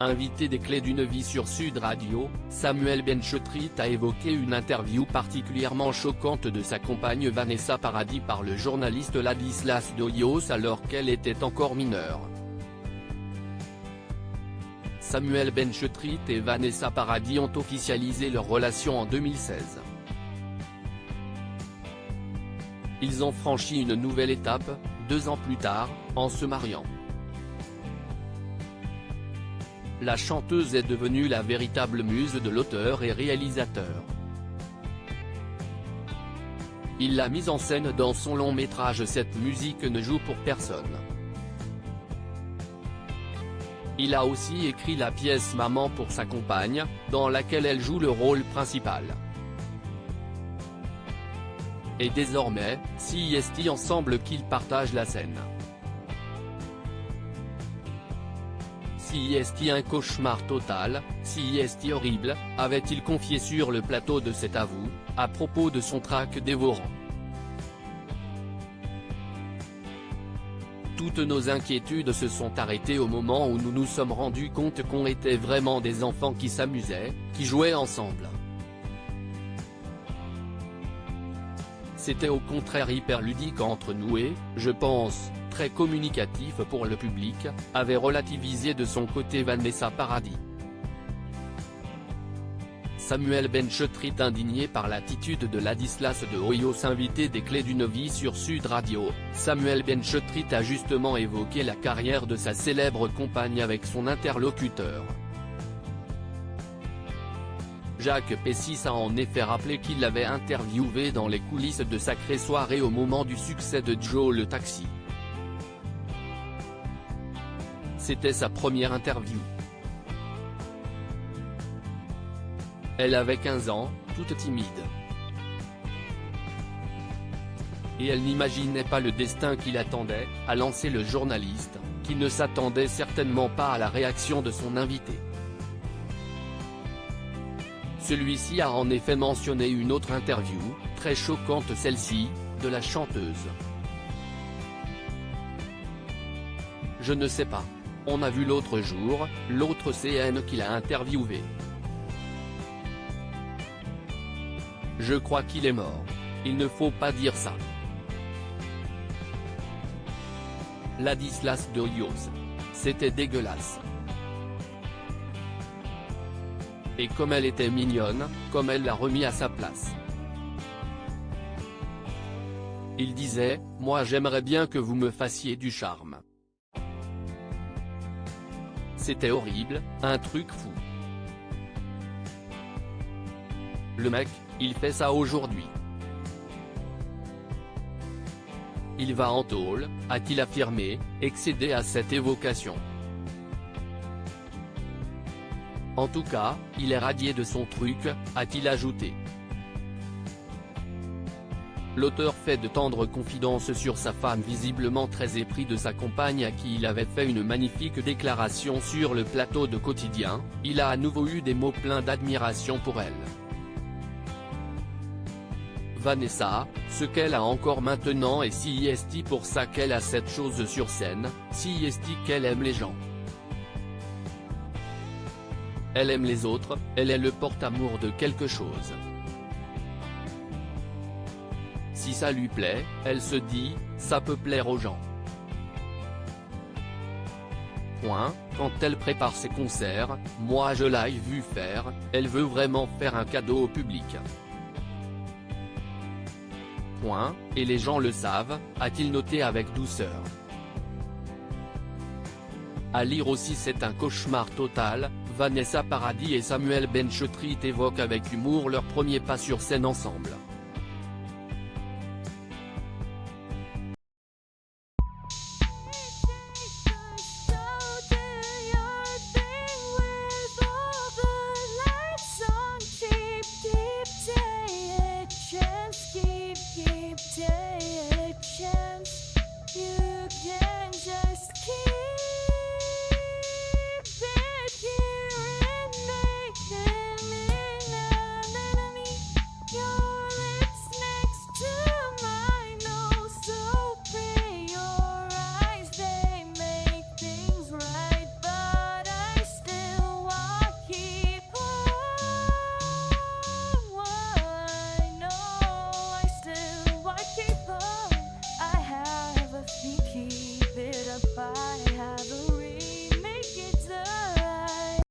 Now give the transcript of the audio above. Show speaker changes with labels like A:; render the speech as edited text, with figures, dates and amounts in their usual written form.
A: Invité des Clés d'une vie sur Sud Radio, Samuel Benchetrit a évoqué une interview particulièrement choquante de sa compagne Vanessa Paradis par le journaliste Ladislas Doyios alors qu'elle était encore mineure. Samuel Benchetrit et Vanessa Paradis ont officialisé leur relation en 2016. Ils ont franchi une nouvelle étape, 2 ans plus tard, en se mariant. La chanteuse est devenue la véritable muse de l'auteur et réalisateur. Il l'a mise en scène dans son long métrage Cette musique ne joue pour personne. Il a aussi écrit la pièce Maman pour sa compagne, dans laquelle elle joue le rôle principal. Et désormais, CIST ensemble qu'ils partagent la scène. CIST un cauchemar total, CIST horrible, avait-il confié sur le plateau de C'est à vous, à propos de son trac dévorant. Toutes nos inquiétudes se sont arrêtées au moment où nous nous sommes rendus compte qu'on était vraiment des enfants qui s'amusaient, qui jouaient ensemble. C'était au contraire hyper ludique entre nous et, je pense, très communicatif pour le public, avait relativisé de son côté Vanessa Paradis. Samuel Benchetrit indigné par l'attitude de Ladislas Doyios invité des Clés d'une vie sur Sud Radio, Samuel Benchetrit a justement évoqué la carrière de sa célèbre compagne avec son interlocuteur. Jacques Pessis a en effet rappelé qu'il l'avait interviewé dans les coulisses de Sacrée Soirée au moment du succès de Joe le Taxi. C'était sa première interview. Elle avait 15 ans, toute timide. Et elle n'imaginait pas le destin qui l'attendait, a lancé le journaliste, qui ne s'attendait certainement pas à la réaction de son invité. Celui-ci a en effet mentionné une autre interview, très choquante celle-ci, de la chanteuse. Je ne sais pas. On a vu l'autre jour, l'autre CN qui l'a interviewé. Je crois qu'il est mort. Il ne faut pas dire ça. Ladislas Doyios. C'était dégueulasse. Et comme elle était mignonne, comme elle l'a remis à sa place. Il disait, moi j'aimerais bien que vous me fassiez du charme. C'était horrible, un truc fou. Le mec, il fait ça aujourd'hui. Il va en tôle, a-t-il affirmé, excédé à cette évocation. En tout cas, il est radié de son truc, a-t-il ajouté. L'auteur fait de tendres confidences sur sa femme visiblement très épris de sa compagne à qui il avait fait une magnifique déclaration sur le plateau de Quotidien, il a à nouveau eu des mots pleins d'admiration pour elle. Vanessa, ce qu'elle a encore maintenant et CIST pour ça qu'elle a cette chose sur scène, CIST qu'elle aime les gens. Elle aime les autres, elle est le porte-amour de quelque chose. Si ça lui plaît, elle se dit, ça peut plaire aux gens. Quand elle prépare ses concerts, moi je l'ai vu faire, elle veut vraiment faire un cadeau au public. Et les gens le savent, a-t-il noté avec douceur. À lire aussi C'est un cauchemar total, Vanessa Paradis et Samuel Benchetrit évoquent avec humour leur premier pas sur scène ensemble.